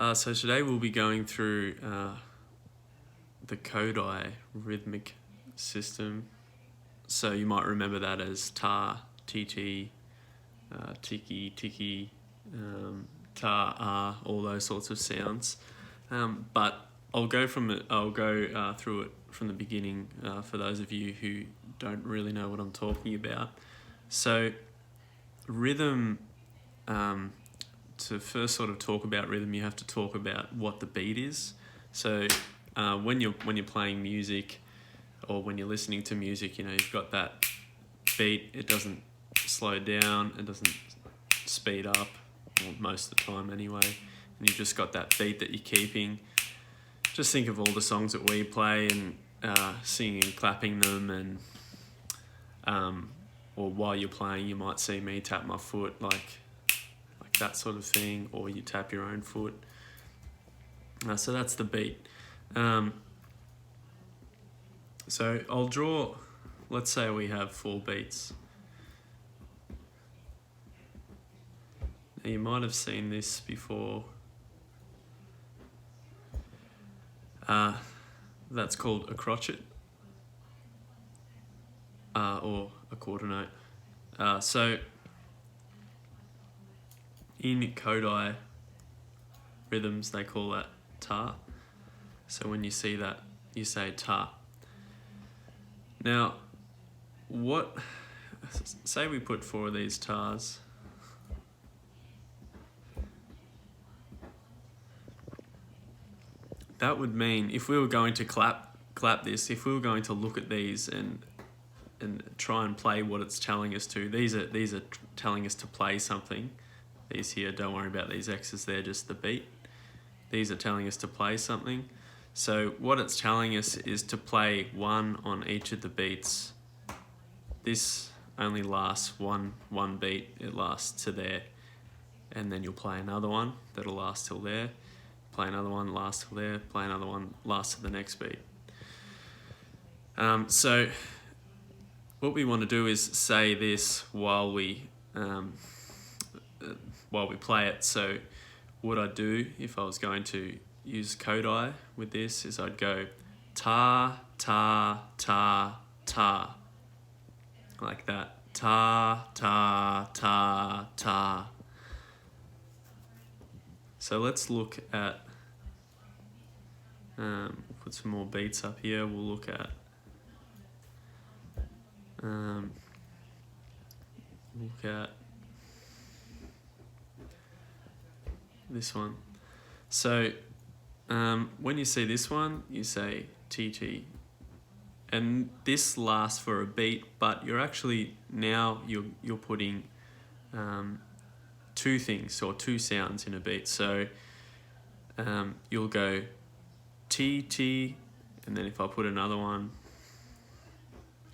So today we'll be going through the Kodai rhythmic system. So you might remember that as ta, TT, tiki, tiki, ta, all those sorts of sounds. But I'll go through it from the beginning for those of you who don't really know what I'm talking about. So rhythm. To first sort of talk about rhythm, you have to talk about what the beat is. So when you're playing music or when you're listening to music, you've got that beat. It doesn't slow down. It doesn't speed up, well, most of the time anyway. And you've just got that beat that you're keeping. Just think of all the songs that we play and singing and clapping them, and or while you're playing, you might see me tap my foot like that sort of thing, or you tap your own foot. So that's the beat. So I'll draw, let's say we have 4 beats. Now you might have seen this before. That's called a crotchet or a quarter note. So in Kodai rhythms, they call that ta. So when you see that, you say ta. Now, say we put 4 of these tars. That would mean if we were going to clap this, if we were going to look at these and try and play what it's telling us to, these are telling us to play something. These here, don't worry about these X's, they're just the beat. These are telling us to play something. So what it's telling us is to play 1 on each of the beats. This only lasts one beat, it lasts to there. And then you'll play another one that'll last till there. Play another one, last till there. Play another one, last to the next beat. So what we want to do is say this while we play it. So what I'd do if I was going to use Kodai with this is I'd go ta, ta, ta, ta, like that. Ta, ta, ta, ta. So let's look at, put some more beats up here. We'll look at, this one. So when you see this one, you say TT, and this lasts for a beat, but you're actually now you're putting 2 things or 2 sounds in a beat. So you'll go TT, and then if I put another one,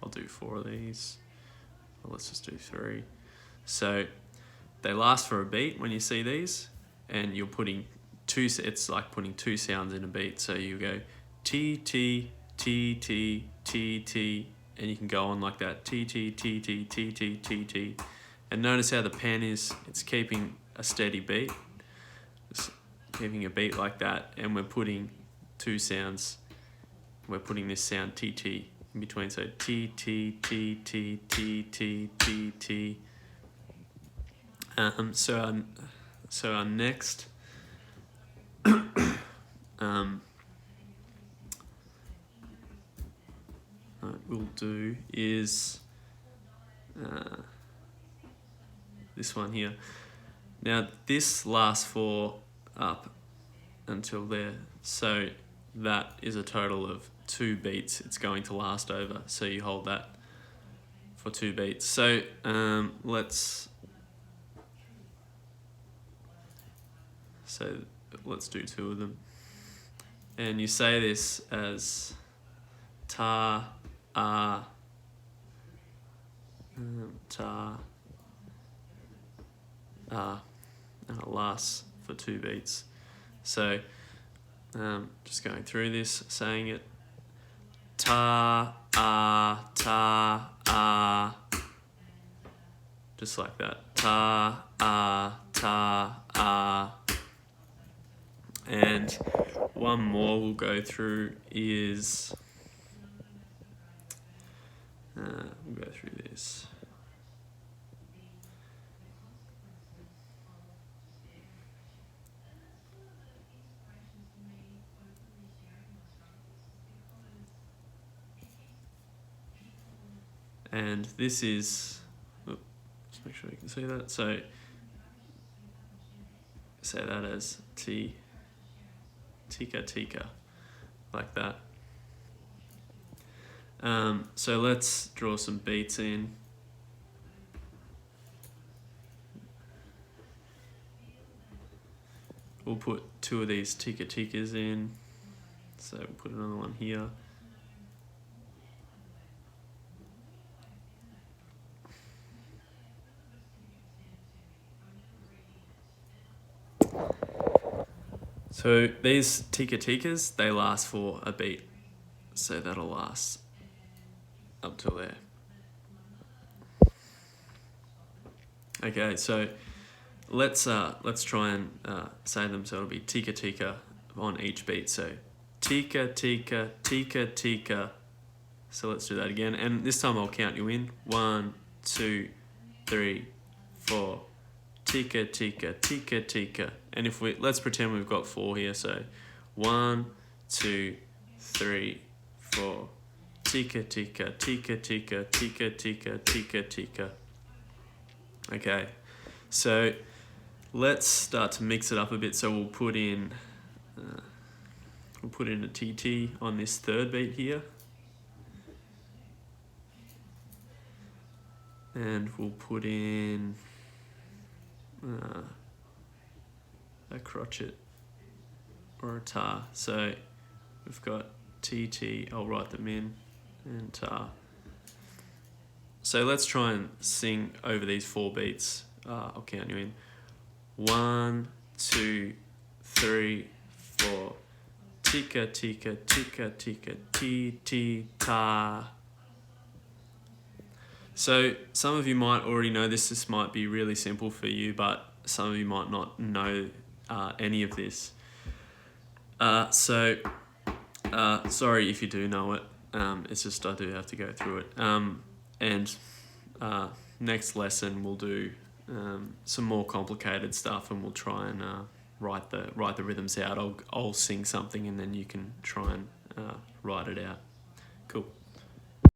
I'll do 4 of these. Well, let's just do 3. So they last for a beat when you see these, and you're putting 2. It's like putting 2 sounds in a beat. So you go TT, TT, TT, and you can go on like that. TT, TT, TT, TT. And notice how the pen is, it's keeping a steady beat. It's keeping a beat like that, and we're putting 2 sounds. We're putting this sound TT in between, so T, T, T, T, T, T, T, T. So our next we'll do is this one here. Now this lasts for up until there, so that is a total of 2 beats it's going to last over. So you hold that for 2 beats. So let's do 2 of them, and you say this as ta, ta, and it lasts for 2 beats. So just going through this, saying it ta, ta, just like that. Ta, ta, And one more we'll go through is, we'll go through this. And this is, just make sure you can see that. So say that as tika tika, like that. So let's draw some beats in. We'll put 2 of these tika tikas in. So we'll put another one here. So these tika tikas, they last for a beat. So that'll last up till there. Okay, so let's try and say them. So it'll be tika tika on each beat. So tika tika tika tika. So let's do that again, and this time I'll count you in. 1, 2, 3, 4. Tika tika tika tika. And if let's pretend we've got 4 here. So 1, 2, 3, 4. Tika tika tika tika tika tika tika tika. Okay, so let's start to mix it up a bit. So we'll put in a TT on this 3rd beat here, and we'll put in a crotchet or a tar. So we've got TT, I'll write them in, and tar. So let's try and sing over these 4 beats. I'll count you in. 1, 2, 3, 4. Tika tika tika tika ti ti ta. So some of you might already know this. This might be really simple for you, but some of you might not know any of this. Sorry if you do know it. It's just I do have to go through it. And next lesson we'll do some more complicated stuff, and we'll try and write the rhythms out. I'll sing something, and then you can try and write it out. Cool.